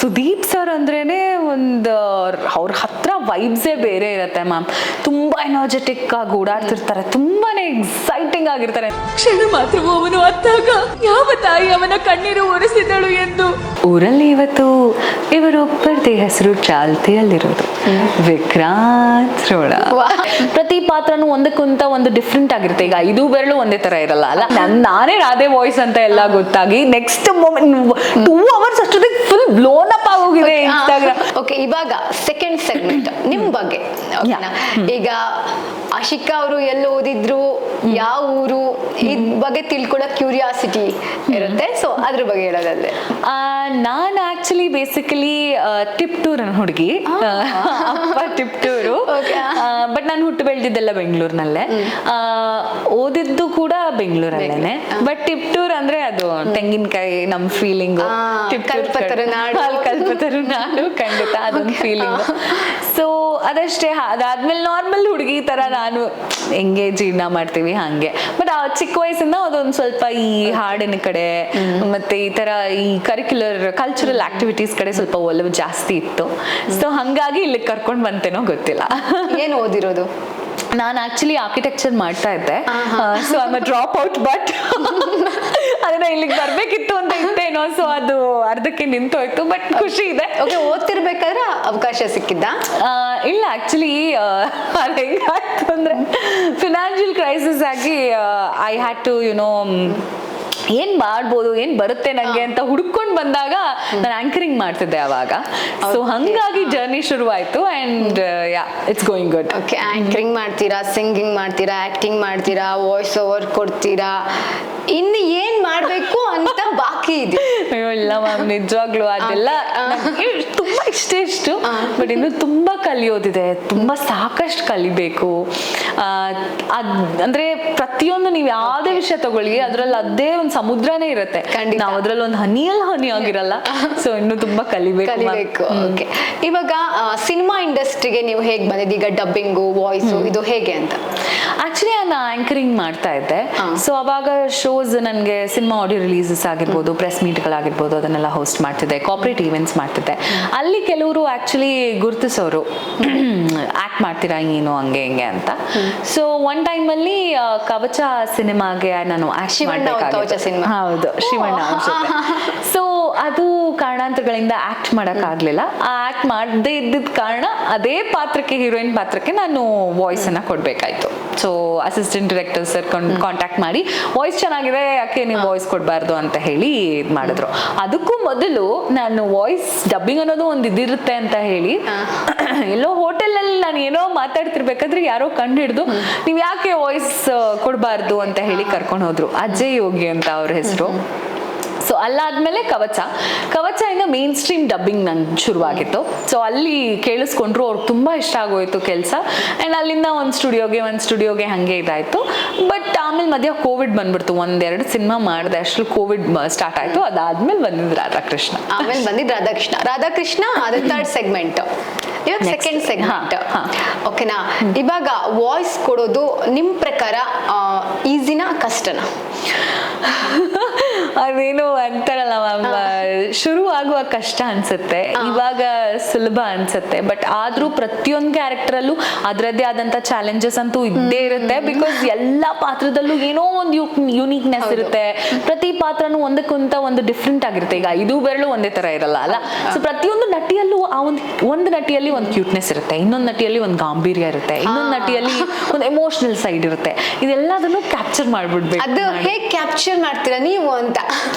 Sudeep sir ಅಂದ್ರೇನೆ ಒಂದು ಅವ್ರ ಹತ್ರ ವೈಬ್ಸೇ ಬೇರೆ ಇರುತ್ತೆ ಮ್ಯಾಮ್. ತುಂಬಾ ಎನರ್ಜೆಟಿಕ್ ಆಗಿ ಓಡಾಡ್ತಿರ್ತಾರೆ, ತುಂಬಾನೇ ಎಕ್ಸೈಟಿಂಗ್ ಆಗಿರ್ತಾರೆ. ಕ್ಷಣ ಮಾತ್ರವೂ ಅವನು ಅತ್ತಾಗ ಯಾವ ತಾಯಿ ಅವನ ಕಣ್ಣೀರು ಒರೆಸಿದಳು ಎಂದು. ಊರಲ್ಲಿ ಇವತ್ತು ಇವರೊಬ್ಬರದೇ ಹೆಸರು ಚಾಲ್ತಿಯಲ್ಲಿರೋದು, ವಿಕ್ರಾಂತ್ ರೋಣ. ಪ್ರತಿ ಪಾತ್ರನೂ ಒಂದಕ್ಕಿಂತ ಒಂದು ಡಿಫ್ರೆಂಟ್ ಆಗಿರುತ್ತೆ. ಈಗ 5 ಬೆರಳು ಒಂದೇ ತರ ಇರಲ್ಲ ಅಲ್ಲ. ನಾನೇ ರಾಧೆ ವಾಯ್ಸ್ ಅಂತ ಎಲ್ಲ ಗೊತ್ತಾಗಿ ನೆಕ್ಸ್ಟ್ ಮೊಮೆಂಟ್ 2 hours ಅಷ್ಟೊತ್ತಿಗೆ ಫುಲ್ ಬ್ಲೋನ್ ಅಪ್ ಆಗೋಗಿದೆ ಇನ್ಸ್ಟಾಗ್ರಾಮ್. ಓಕೆ, ಇವಾಗ ಸೆಕೆಂಡ್ ಸೆಗ್ಮೆಂಟ್ ನಿಮ್ ಬಗ್ಗೆ. ಈಗ ಆಶಿಕಾ ಅವರು ಎಲ್ಲಿ ಓದಿದ್ರು, ಯಾವ ಊರು, ಇದ್ ಬಗ್ಗೆ ತಿಳ್ಕೊಳ್ಳೋ ಕ್ಯೂರಿಯಾಸಿಟಿ ಇರುತ್ತೆ. ಸೊ ಅದ್ರ ಬಗ್ಗೆ ಹೇಳೋದಾದ್ರೆ, ನಾನು ಆಕ್ಚುಲಿ ಬೇಸಿಕಲಿ ಟಿಪ್ಟೂರ್ ಹುಡುಗಿ, ಅಪ್ಪ ಟಿಪ್ಟೂರು. ಬಟ್ ನಾನು ಹುಟ್ಟು ಬೆಳೆದಿದ್ದೆಲ್ಲ ಬೆಂಗಳೂರಿನಲ್ಲೇ, ಓದಿದ್ದು ಕೂಡ ಬೆಂಗಳೂರಲ್ಲೇನೆ. ಬಟ್ ಟಿಪ್ಟೂರ್ ಅಂದ್ರೆ ಅದು ತೆಂಗಿನಕಾಯಿ ನಮ್ ಫೀಲಿಂಗು, ಕಲ್ಪತರು ನಾಡು ಖಂಡಿತ ಅದೊಂದು ಫೀಲಿಂಗ್. ಸೊ ಅದಷ್ಟೇ. ಅದಾದ್ಮೇಲೆ ನಾರ್ಮಲ್ ಹುಡುಗಿ ತರ ನಾನು ಹೆಂಗೆ ಜೀವನ ಮಾಡ್ತೀವಿ ಹಂಗೆ. ಬಟ್ ಆ ಚಿಕ್ಕ ವಯಸ್ಸಿಂದ ಅದೊಂದು ಸ್ವಲ್ಪ ಈ ಹಾಡಿನ ಕಡೆ ಮತ್ತೆ ಈ ತರ ಈ ಕಲ್ಚರಲ್ ಆಕ್ಟಿವಿಟೀಸ್ ಕಡೆ ಸ್ವಲ್ಪ ಒಲವು ಜಾಸ್ತಿ ಇತ್ತು. ಸೊ ಹಂಗಾಗಿ ಇಲ್ಲಿ ಕರ್ಕೊಂಡ್ ಬಂತೇನೋ ಗೊತ್ತಿಲ್ಲ. ಏನು ಓದಿರೋದು? ನಾನು ಆಕ್ಚುಲಿ ಆರ್ಕಿಟೆಕ್ಚರ್ ಮಾಡ್ತಾ ಇದ್ದೆ. So I am drop out. But ಅದನ್ನ ಇಲ್ಲಿಗೆ ಬರ್ಬೇಕಿತ್ತು ಅಂತ ಇತ್ತೇನೋ, ಸೊ ಅದು ಅರ್ಧಕ್ಕೆ ನಿಂತೋಯ್ತು. ಬಟ್ ಖುಷಿ ಇದೆ. ಓಕೆ, ಓದ್ತಿರ್ಬೇಕಾದ್ರೆ ಅವಕಾಶ ಸಿಕ್ಕಿದ್ದ? ಇಲ್ಲ, ಆಕ್ಚುಲಿ ಅದು ಹೆಂಗಾಯ್ತು ಅಂದ್ರೆ ಫಿನಾನ್ಷಿಯಲ್ ಕ್ರೈಸಿಸ್ ಆಗಿ ಐ ಹ್ಯಾಡ್ ಟು ಏನ್ ಮಾಡ್ಬೋದು, ಏನ್ ಬರುತ್ತೆ ನಂಗೆ ಅಂತ ಹುಡ್ಕೊಂಡ್ ಬಂದಾಗ ನಾನು ಆಂಕರಿಂಗ್ ಮಾಡ್ತಿದ್ದೆ ಅವಾಗ. ಸೊ ಹಂಗಾಗಿ ಜರ್ನಿ ಶುರುವಾಯ್ತು. And yeah, it's going good. Okay, anchoring ಮಾಡ್ತೀರಾ, ಸಿಂಗಿಂಗ್ ಮಾಡ್ತೀರಾ, ಆಕ್ಟಿಂಗ್ ಮಾಡ್ತೀರಾ, ವಾಯ್ಸ್ ಓವರ್ ಕೊಡ್ತೀರಾ, ಇನ್ನು ಏನ್ ಮಾಡ್ಬೇಕು ಅಂತ ಬಾಕಿ ಇದೆ? ಇಲ್ಲ ಮ್ಯಾಮ್, ನಿಜವಾಗ್ಲು ಅದೆಲ್ಲ ತುಂಬಾ ಇಷ್ಟು ಬಟ್ ಇನ್ನು ತುಂಬಾ ಕಲಿಯೋದಿದೆ, ತುಂಬಾ ಸಾಕಷ್ಟು ಕಲಿಬೇಕು. ಅಂದ್ರೆ ಪ್ರತಿಯೊಂದು ನೀವು ಯಾವ್ದೇ ವಿಷಯ ತಗೊಳ್ಳಿ ಅದ್ರಲ್ಲಿ ಅದೇ ಒಂದು ಸಮುದ್ರನೇ ಇರುತ್ತೆ. ನಾವು ಅದ್ರಲ್ಲಿ ಒಂದು ಹನಿ ಆಗಿರಲ್ಲ. ಸೊ ಇನ್ನು ತುಂಬಾ ಕಲಿಬೇಕು. ಓಕೆ, ಇವಾಗ ಸಿನಿಮಾ ಇಂಡಸ್ಟ್ರಿಗೆ ನೀವು ಹೇಗ್ ಬಂದಿದ್ದು? ಈಗ ಡಬ್ಬಿಂಗು, ವಾಯ್ಸು, ಇದು ಹೇಗೆ ಅಂತ? ಆಕ್ಚುಲಿ ನಾನು ಆಂಕರಿಂಗ್ ಮಾಡ್ತಾ ಇದ್ದೆ. ಸೊ ಅವಾಗ ಶೋಸ್ ನನಗೆ ಸಿನಿಮಾ ಆಡಿಯೋ ರಿಲೀಸಸ್ ಆಗಿರ್ಬೋದು, ಪ್ರೆಸ್ ಮೀಟ್ಗಳಾಗಿರ್ಬೋದು, ಅದನ್ನೆಲ್ಲ ಹೋಸ್ಟ್ ಮಾಡ್ತಿದ್ದೆ. ಕಾರ್ಪೊರೇಟ್ ಈವೆಂಟ್ಸ್ ಮಾಡ್ತಿದ್ದೆ. ಅಲ್ಲಿ ಕೆಲವರು ಆಕ್ಚುಲಿ ಗುರುತಿಸೋರು, ಆಕ್ಟ್ ಮಾಡ್ತೀರಾ ಏನು ಹಂಗೆ ಹಿಂಗೆ ಅಂತ. ಸೊ ಒನ್ ಟೈಮ್ ಅಲ್ಲಿ ಕವಚ ಸಿನಿಮಾಗೆ ನಾನು ಆಕ್ಟ್ ಮಾಡ್ಬೇಕಾಗಿತ್ತು. ಹೌದು, ಶಿವಣ್ಣ ಅವ್ರ ಜೊತೆ. ಸೊ ಅದು ಕಾರಣಾಂತರಗಳಿಂದ ಆಕ್ಟ್ ಮಾಡಕ್ ಆಗ್ಲಿಲ್ಲ. ಆ ಆಕ್ಟ್ ಮಾಡದೇ ಇದ್ದಿದ್ ಕಾರಣ ಅದೇ ಪಾತ್ರಕ್ಕೆ, ಹೀರೋಯಿನ್ ಪಾತ್ರಕ್ಕೆ ನಾನು ವಾಯ್ಸ್ ಅನ್ನ ಕೊಡ್ಬೇಕಾಯ್ತು. So assistant director sir contact ಮಾಡಿ, ವಾಯ್ಸ್ ಚೆನ್ನಾಗಿದೆ, ಯಾಕೆ ನೀವು ವಾಯ್ಸ್ ಕೊಡಬಾರ್ದು ಅಂತ ಹೇಳಿ ಇದು ಮಾಡಿದ್ರು. ಅದಕ್ಕೂ ಮೊದಲು ನಾನು ವಾಯ್ಸ್ ಡಬ್ಬಿಂಗ್ ಅನ್ನೋದು ಒಂದು ಇದಿರುತ್ತೆ ಅಂತ ಹೇಳಿ ಎಲ್ಲೋ ಹೋಟೆಲ್ ಅಲ್ಲಿ ನಾನು ಏನೋ ಮಾತಾಡ್ತಿರ್ಬೇಕಾದ್ರೆ ಯಾರೋ ಕಂಡು ಹಿಡಿದು ನೀವ್ ಯಾಕೆ ವಾಯ್ಸ್ ಕೊಡಬಾರ್ದು ಅಂತ ಹೇಳಿ ಕರ್ಕೊಂಡು ಹೋದ್ರು. ಅಜಯ್ ಯೋಗಿ ಅಂತ ಅವ್ರ ಹೆಸರು. ಸೊ ಅಲ್ಲಾದ್ಮೇಲೆ ಕವಚ ಇಂದ ಮೇನ್ ಸ್ಟ್ರೀಮ್ ಡಬ್ಬಿಂಗ್ ನಂಗೆ ಶುರುವಾಗಿತ್ತು. ಸೊ ಅಲ್ಲಿ ಕೇಳಿಸ್ಕೊಂಡ್ರು, ಅವ್ರಿಗೆ ತುಂಬಾ ಇಷ್ಟ ಆಗೋಯ್ತು ಕೆಲಸ. ಅಂಡ್ ಅಲ್ಲಿಂದ ಒಂದು ಸ್ಟುಡಿಯೋಗೆ ಹಂಗೆ ಇದಾಯ್ತು. ಬಟ್ ಆಮೇಲೆ ಮಧ್ಯ ಕೋವಿಡ್ ಬಂದ್ಬಿಡ್ತು. 1-2 ಸಿನಿಮಾ ಮಾಡಿದೆ, ಅಷ್ಟು ಕೋವಿಡ್ ಸ್ಟಾರ್ಟ್ ಆಯ್ತು. ಅದಾದ್ಮೇಲೆ ಬಂದಿದ್ದು ರಾಧಾಕೃಷ್ಣ. ರಾಧಾಕೃಷ್ಣ ಅದು ಥರ್ಡ್ ಸೆಗ್ಮೆಂಟ್. ಇವಾಗ ಸೆಕೆಂಡ್ ಸೆಗ್ಮೆಂಟ್. ಓಕೆನಾ, ಇವಾಗ ವಾಯ್ಸ್ ಕೊಡೋದು ನಿಮ್ ಪ್ರಕಾರ ಈಸಿನಾ ಕಷ್ಟನಾ? ಅದೇನು ಅಂತಾರಲ್ಲ ಮ್ಯಾಮ್, ಶುರು ಆಗುವ ಕಷ್ಟ ಅನ್ಸುತ್ತೆ, ಇವಾಗ ಸುಲಭ ಅನ್ಸುತ್ತೆ. ಬಟ್ ಆದ್ರೂ ಪ್ರತಿಯೊಂದು ಕ್ಯಾರೆಕ್ಟರ್ ಅಲ್ಲೂ ಅದರದ್ದೇ ಆದಂತ ಚಾಲೆಂಜಸ್ ಅಂತೂ ಇದ್ದೇ ಇರುತ್ತೆ. ಬಿಕಾಸ್ ಎಲ್ಲಾ ಪಾತ್ರದಲ್ಲೂ ಏನೋ ಒಂದು ಯುನೀಕ್ನೆಸ್ ಇರುತ್ತೆ. ಪ್ರತಿ ಪಾತ್ರನೂ ಒಂದಕ್ಕಿಂತ ಒಂದು ಡಿಫ್ರೆಂಟ್ ಆಗಿರುತ್ತೆ. ಈಗ 5 ಬೆರಳು ಒಂದೇ ತರ ಇರಲ್ಲ ಅಲ್ಲ. ಸೊ ಪ್ರತಿಯೊಂದು ನಟಿಯಲ್ಲೂ ಆ ಒಂದು ನಟಿಯಲ್ಲಿ ಒಂದು ಕ್ಯೂಟ್ನೆಸ್ ಇರುತ್ತೆ, ಇನ್ನೊಂದು ನಟಿಯಲ್ಲಿ ಒಂದು ಗಾಂಭೀರ್ಯ ಇರುತ್ತೆ, ಇನ್ನೊಂದು ನಟಿಯಲ್ಲಿ ಒಂದು ಎಮೋಷನಲ್ ಸೈಡ್ ಇರುತ್ತೆ. ಇದೆಲ್ಲದನ್ನು ಕ್ಯಾಪ್ಚರ್ ಮಾಡ್ಬಿಡ್ಬೇಕು. ಅದು ಹೇಗೆ ಕ್ಯಾಪ್ಚರ್ ಮಾಡ್ತೀರಾ ನೀವು ಅಂತ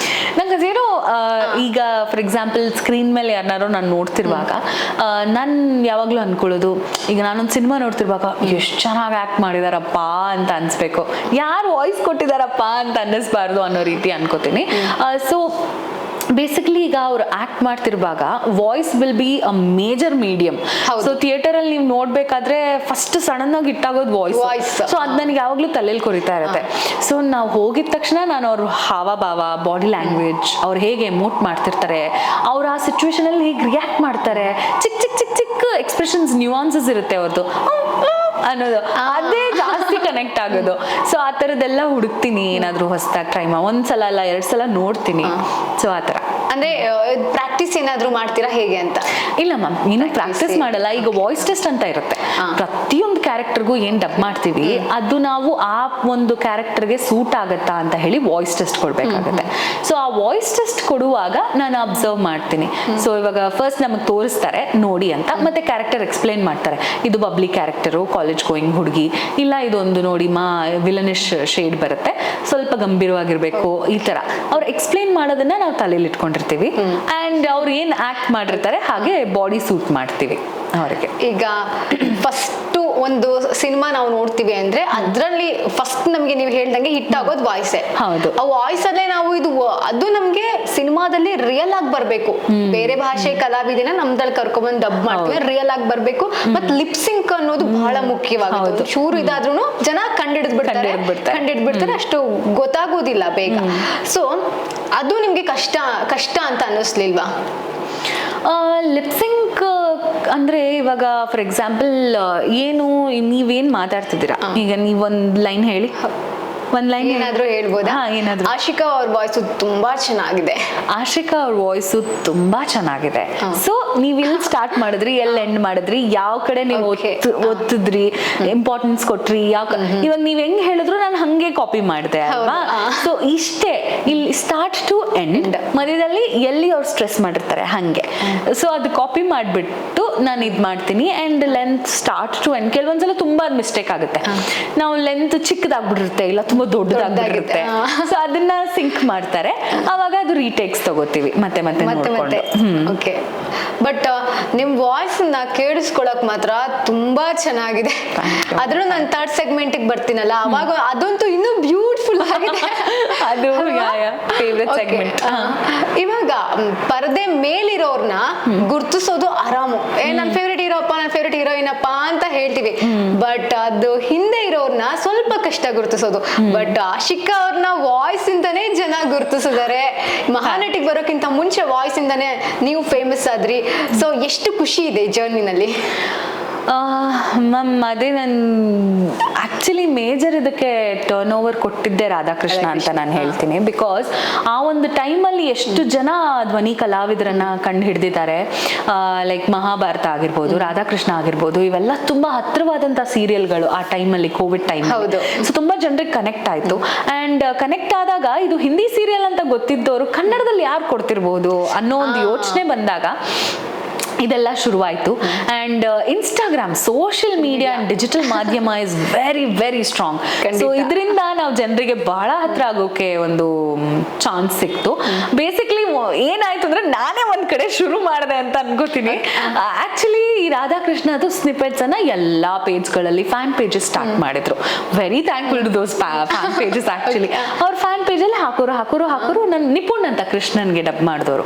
ನಂಗೆ ಅದೇನೋ ಈಗ ಫಾರ್ ಎಕ್ಸಾಂಪಲ್ ಸ್ಕ್ರೀನ್ ಮೇಲೆ ಯಾರನ್ನಾರು ನಾನು ನೋಡ್ತಿರುವಾಗ ನಾನು ಯಾವಾಗ್ಲೂ ಅನ್ಕೊಳ್ಳೋದು, ಈಗ ನಾನೊಂದು ಸಿನಿಮಾ ನೋಡ್ತಿರುವಾಗ ಎಷ್ಟು ಚೆನ್ನಾಗಿ ಆಕ್ಟ್ ಮಾಡಿದಾರಪ್ಪ ಅಂತ ಅನ್ಸ್ಬೇಕು, ಯಾರು ವಾಯ್ಸ್ ಕೊಟ್ಟಿದಾರಪ್ಪ ಅಂತ ಅನ್ನಿಸ್ಬಾರ್ದು ಅನ್ನೋ ರೀತಿ ಅನ್ಕೋತೀನಿ. ಸೊ ಬೇಸಿಕಲಿ ಈಗ ಅವ್ರು ಆಕ್ಟ್ ಮಾಡ್ತಿರುವಾಗ voice will be a major medium. So theatre ಅಲ್ಲಿ ನೀವು ನೋಡ್ಬೇಕಾದ್ರೆ ಫಸ್ಟ್ ಸಡನ್ ಆಗಿ ಇಟ್ಟಾಗೋದು ವಾಯ್ಸ್. ಸೊ ಅದ್ ನನಗೆ ಯಾವಾಗ್ಲೂ ತಲೆಯಲ್ಲಿ ಕೊರಿತಾ ಇರುತ್ತೆ. ಸೊ ನಾವು ಹೋಗಿದ ತಕ್ಷಣ ನಾನು ಅವ್ರ ಹಾವಭಾವ, ಬಾಡಿ ಲ್ಯಾಂಗ್ವೇಜ್, ಅವ್ರು ಹೇಗೆ ಎಮೋಟ್ ಮಾಡ್ತಿರ್ತಾರೆ, ಅವ್ರ ಆ ಸಿಚುವೇಶನ್ ಅಲ್ಲಿ ಹೇಗೆ ರಿಯಾಕ್ಟ್ ಮಾಡ್ತಾರೆ, ಚಿಕ್ಕ ಚಿಕ್ಕ ಚಿಕ್ಕ ಚಿಕ್ಕ ಎಕ್ಸ್ಪ್ರೆಷನ್ಸ್, ನ್ಯೂಆನ್ಸಸ್ ಇರುತ್ತೆ ಅವ್ರದ್ದು ಅನ್ನೋದು, ಅದೇ ಜಾಸ್ತಿ ಕನೆಕ್ಟ್ ಆಗೋದು. ಸೊ ಆ ಥರದ್ದೆಲ್ಲ ಹುಡುಕ್ತೀನಿ, ಏನಾದ್ರು ಹೊಸದಾಗಿ ಟ್ರೈ ಮಾಡಿ. 1 ಸಲ ಅಲ್ಲ 2 ಸಲ ನೋಡ್ತೀನಿ. ಸೊ ಆ ಥರ ಅಂದ್ರೆ ಪ್ರಾಕ್ಟೀಸ್ ಏನಾದ್ರು ಮಾಡ್ತೀರಾ ಹೇಗೆ ಅಂತ? ಇಲ್ಲ ಮ್ಯಾಮ್, ಏನು ಪ್ರಾಕ್ಟೀಸ್ ಮಾಡಲ್ಲ. ಈಗ ವಾಯ್ಸ್ ಟೆಸ್ಟ್ ಅಂತ ಇರುತ್ತೆ. ಪ್ರತಿಯೊಂದು ಕ್ಯಾರೆಕ್ಟರ್ಗೂ ಏನ್ ಡಬ್ ಮಾಡ್ತೀವಿ ಅದು ನಾವು ಆ ಒಂದು ಕ್ಯಾರೆಕ್ಟರ್ಗೆ ಸೂಟ್ ಆಗತ್ತಾ ಅಂತ ಹೇಳಿ ವಾಯ್ಸ್ ಟೆಸ್ಟ್ ಕೊಡ್ಬೇಕಾಗುತ್ತೆ. ಸೊ ಆ ವಾಯ್ಸ್ ಟೆಸ್ಟ್ ಕೊಡುವಾಗ ನಾನು ಅಬ್ಸರ್ವ್ ಮಾಡ್ತೀನಿ. ಸೊ ಇವಾಗ ಫಸ್ಟ್ ನಮಗೆ ತೋರಿಸ್ತಾರೆ ನೋಡಿ ಅಂತ, ಮತ್ತೆ ಕ್ಯಾರೆಕ್ಟರ್ ಎಕ್ಸ್ಪ್ಲೇನ್ ಮಾಡ್ತಾರೆ. ಇದು ಬಬ್ಲಿ ಕ್ಯಾರೆಕ್ಟರು, ಕಾಲೇಜ್ ಗೋಯಿಂಗ್ ಹುಡುಗಿ, ಇಲ್ಲ ಇದೊಂದು ನೋಡಿ ವಿಲನಿಶ್ ಶೇಡ್ ಬರುತ್ತೆ, ಸ್ವಲ್ಪ ಗಂಭೀರವಾಗಿರ್ಬೇಕು, ಈ ತರ ಅವ್ರು ಎಕ್ಸ್ಪ್ಲೇನ್ ಮಾಡೋದನ್ನ ನಾವು ತಲೆಯಲ್ಲಿ ಇಟ್ಕೊಂಡಿರ್ತೀವಿ. ಅಂಡ್ ಅವ್ರು ಏನ್ ಆಕ್ಟ್ ಮಾಡಿರ್ತಾರೆ ಹಾಗೆ ಬಾಡಿ ಸೂಟ್ ಮಾಡ್ತೀವಿ ಅವರಿಗೆ. ಈಗ ಫಸ್ಟ್ ಒಂದು ಸಿನಿಮಾ ನಾವು ನೋಡ್ತೀವಿ ಅಂದ್ರೆ ಅದ್ರಲ್ಲಿ ಫಸ್ಟ್ ನಮ್ಗೆ ನೀವು ಹೇಳ್ದಂಗೆ ಹಿಟ್ ಆಗೋದು ವಾಯ್ಸೇ. ಹೌದು. ಆ ವಾಯ್ಸ್ ಅಲ್ಲೇ ನಾವು ಅದು ನಮ್ಗೆ ಸಿನಿಮಾದಲ್ಲಿ ರಿಯಲ್ ಆಗಿ ಬರ್ಬೇಕು. ಬೇರೆ ಭಾಷೆ ಕಲಾವಿದಿನ ನಮ್ದಲ್ಲಿ ಕರ್ಕೊಂಡ್ಬಂದು ಡಬ್ ಮಾಡ್ತೀವಿ, ರಿಯಲ್ ಆಗಿ ಬರ್ಬೇಕು. ಮತ್ ಲಿಪ್ಸಿಂಕ್ ಅನ್ನೋದು ಬಹಳ ಮುಖ್ಯವಾಗುತ್ತೆ. ಚೂರು ಇದಾದ್ರೂ ಜನ ಕಂಡಿಡ್ಬಿಡ್ತಾರೆ, ಅಷ್ಟು ಗೊತ್ತಾಗೋದಿಲ್ಲ ಬೇಗ. ಸೊ ಅದು ನಿಮ್ಗೆ ಕಷ್ಟ ಅಂತ ಅನ್ನಿಸ್ಲಿಲ್ವಾ? ಲಿಪ್ಸಿಂಕ್ ಅಂದ್ರೆ ಇವಾಗ ಫಾರ್ ಎಕ್ಸಾಂಪಲ್ ಏನು ನೀವೇನ್ ಮಾತಾಡ್ತಿದ್ದೀರಾ, ಈಗ ನೀವೊಂದ್ ಲೈನ್ ಹೇಳಿ, ಒಂದ್ ಲೈನ್ ಏನಾದ್ರೂ ಹೇಳ್ಬೋದಾ? ಏನಾದ್ರು. ಆಶಿಕಾ ಅವ್ರ ವಾಯ್ಸ್ ತುಂಬಾ ಚೆನ್ನಾಗಿದೆ. ಆಶಿಕಾ ಅವ್ರ ವಾಯ್ಸ್ ತುಂಬಾ ಚೆನ್ನಾಗಿದೆ. ಸೊ ನೀವ್ ಇಲ್ಲಿ ಸ್ಟಾರ್ಟ್ ಮಾಡಿದ್ರಿ, ಎಲ್ಲಿ ಎಂಡ್ ಮಾಡಿದ್ರಿ, ಯಾವ ಕಡೆ ನೀವು ಒತ್ತಿದ್ರಿ, ಇಂಪಾರ್ಟೆನ್ಸ್ ಕೊಟ್ರಿ, ಇವಾಗ ನೀವ್ ಹೆಂಗ್ ಹೇಳಿದ್ರು ನಾನು ಹಂಗೆ ಕಾಪಿ ಮಾಡಿದೆ ಅಲ್ವಾ? ಸೊ ಇಷ್ಟೇ, ಇಲ್ಲಿ ಸ್ಟಾರ್ಟ್ ಟು ಎಂಡ್, ಮಧ್ಯದಲ್ಲಿ ಎಲ್ಲಿ ಅವ್ರು ಸ್ಟ್ರೆಸ್ ಮಾಡಿರ್ತಾರೆ ಹಂಗೆ. ಸೊ ಅದು ಕಾಪಿ ಮಾಡ್ಬಿಟ್ಟು ನಾನು ಇದ್ ಮಾಡ್ತೀನಿ. And length start to end ಕೆಲವೊಂದ್ಸಲ ತುಂಬಾ ಮಿಸ್ಟೇಕ್ ಆಗುತ್ತೆ. ನಾವು ಲೆಂತ್ ಚಿಕ್ಕದಾಗ್ಬಿಟ್ಟಿರುತ್ತೆ, ಇಲ್ಲ ತುಂಬಾ ದೊಡ್ಡದಾಗಿರುತ್ತೆ. ಸೊ ಅದನ್ನ ಸಿಂಕ್ ಮಾಡ್ತಾರೆ, ಅವಾಗ ಅದು ರೀಟೇಕ್ಸ್ ತಗೋತೀವಿ ಮತ್ತೆ ಮತ್ತೆ. ಓಕೆ, ಬಟ್ ನಿಮ್ ವಾಯ್ಸ್ ನ ಕೇಳಿಸ್ಕೊಳಕ್ ಮಾತ್ರ ತುಂಬಾ ಚೆನ್ನಾಗಿದೆ. ಆದ್ರೂ ನಾನು ಥರ್ಡ್ ಸೆಗ್ಮೆಂಟ್ ಬರ್ತೀನಲ್ಲ, ಅವಾಗ ಅದಂತೂ ಇನ್ನೂ ಬ್ಯೂಟಿಫುಲ್ ಆಗಿದೆ. ಅದು ಫೇವರೇಟ್ ಸೆಗ್ಮೆಂಟ್. ಇವಾಗ ಪರದೆ ಮೇಲಿರೋರ್ನ ಗುರ್ತಿಸೋದು ಆರಾಮು. ನನ್ ಫೇವ್ರೆಟ್ ಹೀರೋಪ್ಪ, ನನ್ ಫೇವ್ರೆಟ್ ಹೀರೋಯಿನ್ ಅಪ್ಪ ಅಂತ ಹೇಳ್ತೀವಿ. ಬಟ್ ಅದು ಹಿಂದೆ ಇರೋರ್ನ ಸ್ವಲ್ಪ ಕಷ್ಟ ಗುರ್ತಿಸೋದು. ಬಟ್ ಆಶಿಕಾ ಅವ್ರನ್ನ ವಾಯ್ಸ್ ಇಂದಾನೇ ಜನ ಗುರ್ತಿಸಿದ್ದಾರೆ. ಮಹಾನಟಿಗೆ ಬರೋಕ್ಕಿಂತ ಮುಂಚೆ ವಾಯ್ಸ್ ಇಂದಾನೇ ನೀವು ಫೇಮಸ್ ಆದ್ರಿ. ಸೊ ಎಷ್ಟು ಖುಷಿ ಇದೆ ಜರ್ನಿನಲ್ಲಿ? ಮ್ಯಾಮ್ ಅದೇ ನಾನು ಆಕ್ಚುಲಿ ಮೇಜರ್ ಇದಕ್ಕೆ ಟರ್ನ್ ಓವರ್ ಕೊಟ್ಟಿದ್ದೆ ರಾಧಾಕೃಷ್ಣ ಅಂತ ನಾನು ಹೇಳ್ತೀನಿ. ಬಿಕಾಸ್ ಆ ಒಂದು ಟೈಮಲ್ಲಿ ಎಷ್ಟು ಜನ ಧ್ವನಿ ಕಲಾವಿದರನ್ನ ಕಂಡು ಹಿಡಿದಿದ್ದಾರೆ. ಲೈಕ್ ಮಹಾಭಾರತ ಆಗಿರ್ಬೋದು, ರಾಧಾಕೃಷ್ಣ ಆಗಿರ್ಬೋದು, ಇವೆಲ್ಲ ತುಂಬಾ ಹತ್ರವಾದಂತ ಸೀರಿಯಲ್ಗಳು ಆ ಟೈಮಲ್ಲಿ, ಕೋವಿಡ್ ಟೈಮ್. ಸೊ ತುಂಬಾ ಜನರಿಗೆ ಕನೆಕ್ಟ್ ಆಯ್ತು. ಅಂಡ್ ಕನೆಕ್ಟ್ ಆದಾಗ ಇದು ಹಿಂದಿ ಸೀರಿಯಲ್ ಅಂತ ಗೊತ್ತಿದ್ದವರು ಕನ್ನಡದಲ್ಲಿ ಯಾರು ಕೊಡ್ತಿರ್ಬೋದು ಅನ್ನೋ ಒಂದು ಯೋಚನೆ ಬಂದಾಗ ಇದೆಲ್ಲ ಶುರುವಾಯಿತು. And Instagram, social media and digital ಮಾಧ್ಯಮ is very very strong. So ಇದರಿಂದ ನಾವು ಜನರಿಗೆ ಬಹಳ ಹತ್ರ ಆಗೋಕೆ ಒಂದು ಚಾನ್ಸ್ ಸಿಕ್ತು. ಬೇಸಿಕ್ಲಿ ಏನಾಯ್ತು ಅಂದ್ರೆ ನಾನೇ ಒಂದ್ ಕಡೆ ಶುರು ಮಾಡಿದೆ ಅಂತ ಅನ್ಕೋತೀನಿ. ಆಕ್ಚುಲಿ ಈ ರಾಧಾಕೃಷ್ಣ ಅದು ಸ್ನಿಪೆಟ್ಸ್ ಅನ್ನ ಎಲ್ಲಾ ಪೇಜ್ಗಳಲ್ಲಿ ಫ್ಯಾನ್ ಪೇಜಸ್ ಸ್ಟಾರ್ಟ್ ಮಾಡಿದ್ರು. Very thankful to those fan pages. Actually ಅವ್ರ ಫ್ಯಾನ್ ಪೇಜಲ್ಲಿ ಹಾಕೋರು ನನ್ನ ನಿಪುಣ್ ಅಂತ ಕೃಷ್ಣನ್ಗೆ ಡಬ್ ಮಾಡಿದವರು.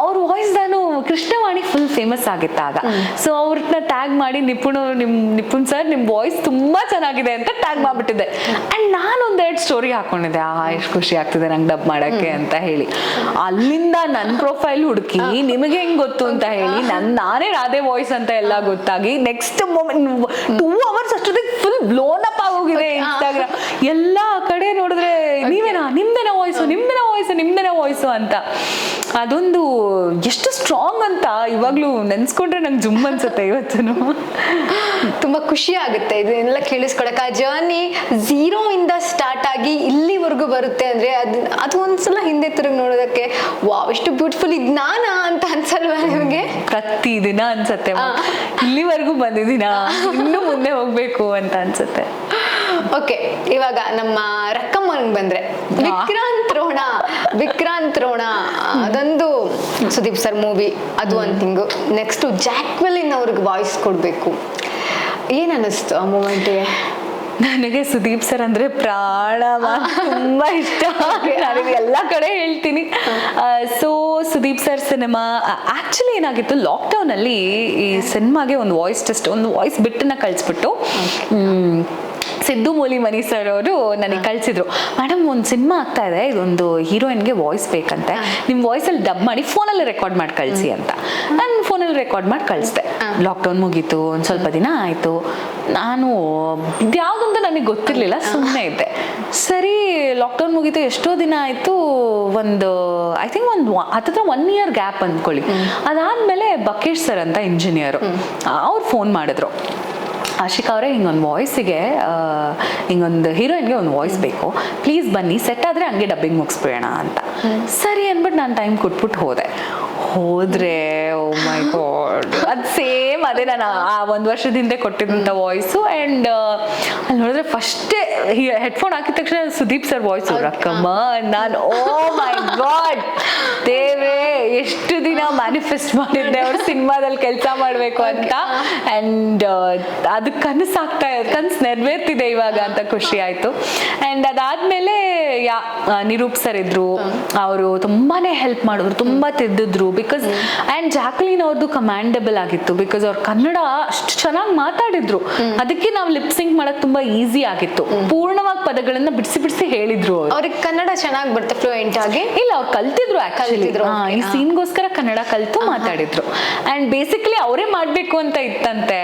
ಅವ್ರ ವಾಯ್ಸ್ ನಾನು ಕೃಷ್ಣವಾಣಿ ಫುಲ್ ಫೇಮಸ್ ಆಗಿತ್ತು ಆಗ. ಸೊ ಅವ್ರನ್ನ ಟ್ಯಾಗ್ ಮಾಡಿ ನಿಪುಣ್ ಸರ್ ನಿಮ್ ವಾಯ್ಸ್ ತುಂಬಾ ಚೆನ್ನಾಗಿದೆ ಅಂತ ಟ್ಯಾಗ್ ಮಾಡ್ಬಿಟ್ಟಿದ್ದೆ. ಅಂಡ್ ನಾನು ಒಂದೆರಡು ಸ್ಟೋರಿ ಹಾಕೊಂಡಿದ್ದೆ, ಎಷ್ಟು ಖುಷಿ ಆಗ್ತಿದೆ ನಂಗೆ ಡಬ್ ಮಾಡಕ್ಕೆ ಅಂತ ಹೇಳಿ. ಅಲ್ಲಿಂದ ನನ್ನ ಪ್ರೊಫೈಲ್ ಹುಡುಕಿ ನಿಮಗೆ ಹೆಂಗ್ ಗೊತ್ತು ಅಂತ ಹೇಳಿ ನಾನೇ ರಾಧೆ ವಾಯ್ಸ್ ಅಂತ ಎಲ್ಲ ಗೊತ್ತಾಗಿ ನೆಕ್ಸ್ಟ್ ಮೊಮೆಂಟ್ 2 hours ಅಷ್ಟೊತ್ತಿಗೆ ಫುಲ್ ಬ್ಲೋನ್ ಅಪ್ ಆಗೋಗಿದೆ ಇನ್ಸ್ಟಾಗ್ರಾಮ್. ಎಲ್ಲಾ ಕಡೆ ನೋಡಿದ್ರೆ ನೀವೇನಾ, ನಿಮ್ದೇನ ವಾಯ್ಸು ಅಂತ. ಅದೊಂದು ಎಷ್ಟು ಸ್ಟ್ರಾಂಗ್ ಅಂತ ಇವಾಗ್ಲೂ ನೆನ್ಸ್ಕೊಂಡ್ರೆ ನಂಗೆ ಜುಮ್ ಅನ್ಸುತ್ತೆ ಇವತ್ತು. ತುಂಬಾ ಖುಷಿ ಆಗುತ್ತೆ ಇದನ್ನೆಲ್ಲ ಕೇಳಿಸ್ಕೊಳಕ್. ಆ ಜರ್ನಿ 0 ಇಂದ ಸ್ಟಾರ್ಟ್ ಆಗಿ ಇಲ್ಲಿವರೆಗೂ ಬರುತ್ತೆ ಅಂದ್ರೆ ಅದು ಒಂದ್ಸಲ ಹಿಂದೆ ತಿರುಗಿ ನೋಡೋದಕ್ಕೆ ವಾವ್ ಎಷ್ಟು ಬ್ಯೂಟಿಫುಲ್ ಇದ್ನಾನಾ ಅಂತ ಅನ್ಸಲ್ವಾ ನಿಮ್ಗೆ? ಪ್ರತಿದಿನ ಅನ್ಸತ್ತೆ ಇಲ್ಲಿವರೆಗೂ ಬಂದಿದ್ದೀನ, ಇನ್ನು ಮುಂದೆ ಹೋಗ್ಬೇಕು ಅಂತ ಅನ್ಸುತ್ತೆ. ಓಕೆ, ಇವಾಗ ನಮ್ಮ ರಕ್ಕಮ್ಮನಿಗೆ ಬಂದ್ರೆ ವಿಕ್ರಾಂತ್ ರೋಣ ಅದೊಂದು ಸುದೀಪ್ ಸರ್ ಮೂವಿ, ಅದು ಒಂದು ತಿಂಗು. ನೆಕ್ಸ್ಟ್ ಜಾಕ್ವೆಲಿನ್ ಅವ್ರಿಗೆ ವಾಯ್ಸ್ ಕೊಡ್ಬೇಕು, ಏನ್ ಅನ್ನಿಸ್ತು ಆ ಮೂಮೆಂಟ್ಗೆ? ನನಗೆ ಸುದೀಪ್ ಸರ್ ಅಂದ್ರೆ ಪ್ರಾಣ, ತುಂಬಾ ಇಷ್ಟ. ನಾನು ಎಲ್ಲ ಕಡೆ ಹೇಳ್ತೀನಿ. So Sudeep sir cinema actually ಏನಾಗಿತ್ತು, ಲಾಕ್ಡೌನ್ ಅಲ್ಲಿ ಈ ಸಿನಿಮಾಗೆ ಒಂದು ವಾಯ್ಸ್ ಟೆಸ್ಟ್, ಒಂದು ವಾಯ್ಸ್ ಬಿಟ್ಟನ್ನ ಕಳಿಸ್ಬಿಟ್ಟು ಸಿದ್ದು ಮೂಲಿ ಮನಿ ಸರ್ ಅವರು ನನಗೆ ಕಳ್ಸಿದ್ರು, ಮೇಡಮ್ ಒಂದು ಸಿನಿಮಾ ಆಗ್ತಾ ಇದೆ, ಇದೊಂದು ಹೀರೋಯಿನ್ಗೆ ವಾಯ್ಸ್ ಬೇಕಂತೆ, ನಿಮ್ಮ ವಾಯ್ಸಲ್ಲಿ ಡಬ್ ಮಾಡಿ ಫೋನಲ್ಲಿ ರೆಕಾರ್ಡ್ ಮಾಡಿ ಕಳಿಸಿ ಅಂತ. ನಾನು ಫೋನಲ್ಲಿ ರೆಕಾರ್ಡ್ ಮಾಡಿ ಕಳಿಸ್ದೆ. ಲಾಕ್ಡೌನ್ ಮುಗೀತು, ಒಂದು ಸ್ವಲ್ಪ ದಿನ ಆಯಿತು. ನಾನು ಯಾವುದಂತ ನನಗೆ ಗೊತ್ತಿರಲಿಲ್ಲ, ಸುಮ್ಮನೆ ಇದ್ದೆ. ಸರಿ ಲಾಕ್ಡೌನ್ ಮುಗೀತು, ಎಷ್ಟೋ ದಿನ ಆಯಿತು, ಒಂದು ಐ ಥಿಂಕ್ ಹತ್ತಿರ 1 year ಗ್ಯಾಪ್ ಅಂದ್ಕೊಳ್ಳಿ. ಅದಾದಮೇಲೆ ಬಕೇಶ್ ಸರ್ ಅಂತ ಇಂಜಿನಿಯರು ಅವ್ರು ಫೋನ್ ಮಾಡಿದ್ರು, ಆಶಿಕಾ ಅವರೇ ಹಿಂಗೊಂದು ವಾಯ್ಸಿಗೆ ಹಿಂಗೊಂದು ಹೀರೋಯಿನ್ಗೆ ಒಂದು ವಾಯ್ಸ್ ಬೇಕು, ಪ್ಲೀಸ್ ಬನ್ನಿ, ಸೆಟ್ ಆದರೆ ಹಂಗೆ ಡಬ್ಬಿಂಗ್ ಮುಗಿಸ್ಬಿಡೋಣ ಅಂತ. ಸರಿ ಅಂದ್ಬಿಟ್ಟು ನಾನು ಟೈಮ್ ಕೊಟ್ಬಿಟ್ಟು ಹೋದ್ರೆ ಓ ಮೈ ಗಾಡ್, ಅದು ಸೇಮ್ ಅದೇ ನಾನು ಆ 1 ವರ್ಷದ ಹಿಂದೆ ಕೊಟ್ಟಿದ್ದಂಥ ವಾಯ್ಸು. ಆ್ಯಂಡ್ ಅಲ್ಲಿ ನೋಡಿದ್ರೆ ಫಸ್ಟೇ ಹೆಡ್ಫೋನ್ ಹಾಕಿದ ತಕ್ಷಣ ಸುದೀಪ್ ಸರ್ ವಾಯ್ಸು, ರಕ್ಕಮ್ಮ. ನಾನು ಓ ಮೈ ಗಾಡ್ ದೇವ್ರೇ, ಎಷ್ಟು ದಿನ ಮ್ಯಾನಿಫೆಸ್ಟ್ ಮಾಡಿದ್ದೆ ಅವ್ರ ಸಿನಿಮಾದಲ್ಲಿ ಕೆಲಸ ಮಾಡಬೇಕು ಅಂತ. ಆ್ಯಂಡ್ ಅದು ಕನಸು ನೆರವೇರ್ತಿದೆ ಇವಾಗ ಅಂತ ಖುಷಿ ಆಯಿತು. ಆ್ಯಂಡ್ ಅದಾದಮೇಲೆ ನಿರೂಪ್ ಸರ್ ಇದ್ರು, ಅವರು ತುಂಬಾನೇ ಹೆಲ್ಪ್ ಮಾಡಿದ್ರು, ತುಂಬ ತಿದ್ದಿದ್ರು. ಬಿಕಾಸ್ ಆ್ಯಂಡ್ ಜಾಕ್ಲಿನ್ ಅವ್ರದ್ದು ಕಮಾಂಡಬಲ್ ಆಗಿತ್ತು, ಬಿಕಾಸ್ ಅವ್ರು ಕನ್ನಡ ಅಷ್ಟು ಚೆನ್ನಾಗಿ ಮಾತಾಡಿದ್ರು, ಅದಕ್ಕೆ ನಾವು ಲಿಪ್ಸಿಂಗ್ ಮಾಡಕ್ ತುಂಬಾ ಈಸಿ ಆಗಿತ್ತು. ಪೂರ್ಣವಾಗಿ ಪದಗಳನ್ನ ಬಿಡಿಸಿ ಹೇಳಿದ್ರು. ಅವ್ರಿಗೆ ಕನ್ನಡ ಚೆನ್ನಾಗಿ ಬರುತ್ತೆ ಫ್ಲೂಯೆಂಟ್ ಆಗಿ? ಇಲ್ಲ, ಅವ್ರು ಕಲ್ತಿದ್ರು ಈ ಸೀನ್ಗೋಸ್ಕರ ಕನ್ನಡ ಕಲ್ತು ಮಾತಾಡಿದ್ರು. ಅಂಡ್ ಬೇಸಿಕಲಿ ಅವರೇ ಮಾಡ್ಬೇಕು ಅಂತ ಇತ್ತಂತೆ.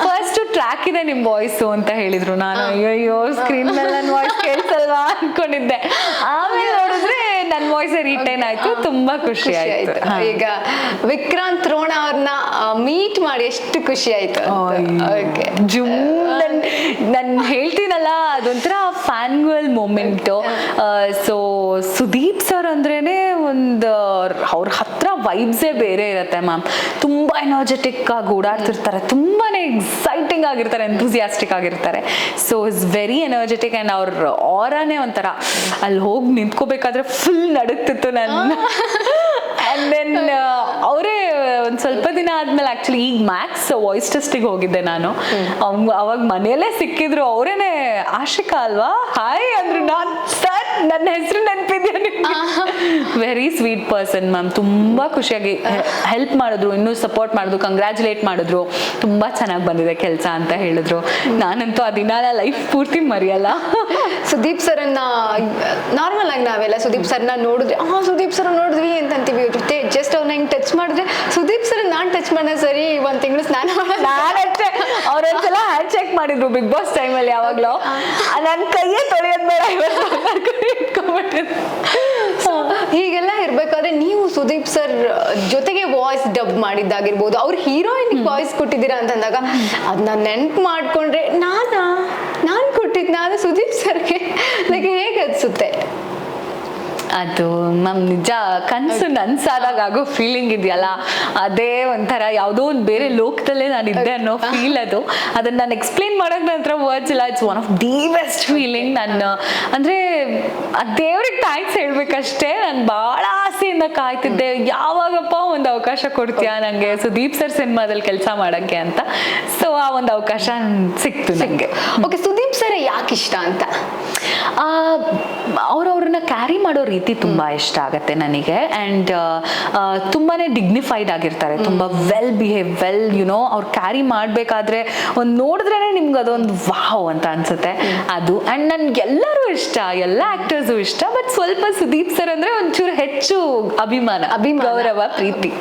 ಫಸ್ಟ್ ಟ್ರ್ಯಾಕ್ ಇದೆ ನಿಮ್ ವಾಯ್ಸ್ ಅಂತ ಹೇಳಿದ್ರು. ನಾನು ಅಯ್ಯೋ ಸ್ಕ್ರೀನ್ ಮೇಲೆ ನನ್ನ ವಾಯ್ಸ್ ಕೇಳಿಸಲ್ವಾ ಅನ್ಕೊಂಡಿದ್ದೆ. ಆಮೇಲೆ ನೋಡಿದ್ರೆ ನನ್ನ ವಾಯ್ಸ್ ರಿಟೈನ್ ಆಯ್ತು, ತುಂಬಾ ಖುಷಿ ಆಯ್ತು. ಈಗ ವಿಕ್ರಾಂತ್ ರೋಣ ಅವ್ರನ್ನ ಮೀಟ್ ಮಾಡಿ ಎಷ್ಟು ಖುಷಿ ಆಯ್ತು. ನಾನು ಹೇಳ್ತೀನಲ್ಲ, ಅದೊಂಥರ fan girl moment. So Sudeep sir ಅಂದ್ರೇನೆ ಒಂದು ಅವ್ರ ಹತ್ರ ವೈಬ್ಸೇ ಬೇರೆ ಇರುತ್ತೆ ಮ್ಯಾಮ್. ತುಂಬಾ ಎನರ್ಜೆಟಿಕ್ ಆಗಿ ಓಡಾಡ್ತಿರ್ತಾರೆ, ತುಂಬಾನೇ ಎಕ್ಸೈಟಿಂಗ್ ಆಗಿರ್ತಾರೆ, ಎಂಥೂಸಿಯಾಸ್ಟಿಕ್ ಆಗಿರ್ತಾರೆ. So is very energetic. And ಅವ್ರ ಆರಾನೇ ಒಂಥರ, ಅಲ್ಲಿ ಹೋಗಿ ನಿಂತ್ಕೋಬೇಕಾದ್ರೆ ಫುಲ್ ನಡುಕ್ತಿತ್ತು ನನ್ನ. ಆ್ಯಂಡ್ ದೆನ್ ಅವರೇ ಒಂದು ಸ್ವಲ್ಪ ದಿನ ಆದ್ಮೇಲೆ ಆಕ್ಚುಲಿ ಈಗ ಮ್ಯಾಕ್ಸ್ ವಾಯ್ಸ್ ಟೆಸ್ಟಿಗೆ ಹೋಗಿದ್ದೆ ನಾನು. ಅವಾಗ ಮನೆಯಲ್ಲೇ ಸಿಕ್ಕಿದ್ರು, ಅವರೇನೆ ಆಶಿಕಾ ಅಲ್ವಾ ಹಾಯ್ ಅಂದ್ರು. ನಾನು ಸರ್ ನನ್ನ ಹೆಸರು ನೆನಪಿದ್ಯಾ ನಿಮ್ಗೆ? ವೆರಿ ಸ್ವೀಟ್ ಪರ್ಸನ್ ಮ್ಯಾಮ್, ತುಂಬಾ ಖುಷಿಯಾಗಿ ಹೆಲ್ಪ್ ಮಾಡಿದ್ರು, ಇನ್ನೂ ಸಪೋರ್ಟ್ ಮಾಡಿದ್ರು, ಕಂಗ್ರ್ಯಾಚುಲೇಟ್ ಮಾಡಿದ್ರು. ತುಂಬಾ ಚೆನ್ನಾಗಿ ಬಂದಿದೆ ಕೆಲಸ ಅಂತ ಹೇಳಿದ್ರು. ನಾನಂತೂ ಆ ದಿನ ಲೈಫ್ ಪೂರ್ತಿ ಮರೆಯಲ್ಲ. ಸುದೀಪ್ ಸರ್ನ ನಾರ್ಮಲ್ ಆಗಿ ನಾವೆಲ್ಲ ಸುದೀಪ್ ಸರ್ನ ನೋಡಿದ್ರೆ ಸುದೀಪ್ ಸರ್ ನೋಡಿದ್ವಿ ಅಂತ ಅಂತೀವಿ. ಜಸ್ಟ್ ಅವ್ನ ಹಿಂಗ್ ಟಚ್ ಮಾಡಿದ್ರೆ ಸುದೀಪ್ ಸರ್ ನಾನ್ ಟಚ್ ಮಾಡೋಣ ಸರಿ 1 ತಿಂಗಳು ಸ್ನಾನ ನಾನಷ್ಟೇ. ಅವ್ರೊಂದ್ಸಲ ಹ್ಯಾಂಡ್ ಚೆಕ್ ಮಾಡಿದ್ರು ಬಿಗ್ ಬಾಸ್ ಟೈಮಲ್ಲಿ. ಯಾವಾಗ್ಲೂ ನನ್ನ ಕೈಯೇ ತೊಳೆಯೋದ್ ಬೇಡ, ಹೀಗೆಲ್ಲ ಇರ್ಬೇಕಾದ್ರೆ ನೀವು ಸುದೀಪ್ ಸರ್ ಜೊತೆಗೆ ವಾಯ್ಸ್ ಡಬ್ ಮಾಡಿದ್ದಾಗಿರ್ಬೋದು, ಅವ್ರ ಹೀರೋಯಿನ್ ವಾಯ್ಸ್ ಕೊಟ್ಟಿದ್ದೀರಾ ಅಂತಂದಾಗ ಅದನ್ನ ನೆನ್ಪು ಮಾಡ್ಕೊಂಡ್ರೆ ನಾನು ಕೊಟ್ಟಿದ್ ನಾನು ಸುದೀಪ್ ಸರ್ಗೆ ಲೈಕ್ ಹೇಗೆ ಅನ್ಸುತ್ತೆ? ಅದು ಮ್ಯಾಮ್ ನಿಜ ಕನಸು ನನ್ಸಾದಾಗ ಆಗೋ ಫೀಲಿಂಗ್ ಇದೆಯಲ್ಲ, ಅದೇ ಒಂಥರ ಯಾವುದೋ ಒಂದು ಬೇರೆ ಲೋಕದಲ್ಲೇ ನಾನು ಇದ್ದೆ ಅನ್ನೋ ಫೀಲ್. ಅದನ್ನ ನಾನು ಎಕ್ಸ್ಪ್ಲೈನ್ ಮಾಡೋಕೆ ನನ್ನ ಹತ್ರ ವರ್ಡ್ಸ್ ಇಲ್ಲ. It's one of the best feeling. ನಾನು ಅಂದರೆ ಆ ದೇವ್ರಿಗೆ ಥ್ಯಾಂಕ್ಸ್ ಹೇಳ್ಬೇಕಷ್ಟೇ. ನಾನು ಭಾಳ ಆಸೆಯಿಂದ ಕಾಯ್ತಿದ್ದೆ, ಯಾವಾಗಪ್ಪ ಒಂದು ಅವಕಾಶ ಕೊಡ್ತೀಯಾ ನನಗೆ ಸುದೀಪ್ ಸರ್ ಸಿನಿಮಾದಲ್ಲಿ ಕೆಲಸ ಮಾಡೋಕ್ಕೆ ಅಂತ. ಸೊ ಆ ಒಂದು ಅವಕಾಶ ಸಿಕ್ತು ನನಗೆ. ಓಕೆ, ಸುದೀಪ್ ಸರ್ ಯಾಕೆ ಇಷ್ಟ ಅಂತ? ಅವ್ರನ್ನ ಕ್ಯಾರಿ ಮಾಡೋ ರೀತಿ ತುಂಬಾ ಇಷ್ಟ ಆಗತ್ತೆ ನನಗೆ. ಆ್ಯಂಡ್ ತುಂಬಾನೇ ಡಿಗ್ನಿಫೈಡ್ ಆಗಿರ್ತಾರೆ, ತುಂಬಾ ವೆಲ್ ಬಿಹೇವ್, ಅವ್ರು ಕ್ಯಾರಿ ಮಾಡಬೇಕಾದ್ರೆ ಒಂದು ನೋಡಿದ್ರೇನೆ ನಿಮ್ಗೆ ಅದೊಂದು ವಾವ್ ಅಂತ ಅನ್ಸುತ್ತೆ ಅದು. ಆ್ಯಂಡ್ ನನ್ಗೆ ಎಲ್ಲರೂ ಇಷ್ಟ, ಎಲ್ಲ ಆಕ್ಟರ್ಸು ಇಷ್ಟ. ಬಟ್ ಸ್ವಲ್ಪ ಸುದೀಪ್ ಸರ್ ಅಂದ್ರೆ ಒಂಚೂರು ಹೆಚ್ಚು ಅಭಿಮಾನ, ಗೌರವ, ಪ್ರೀತಿ.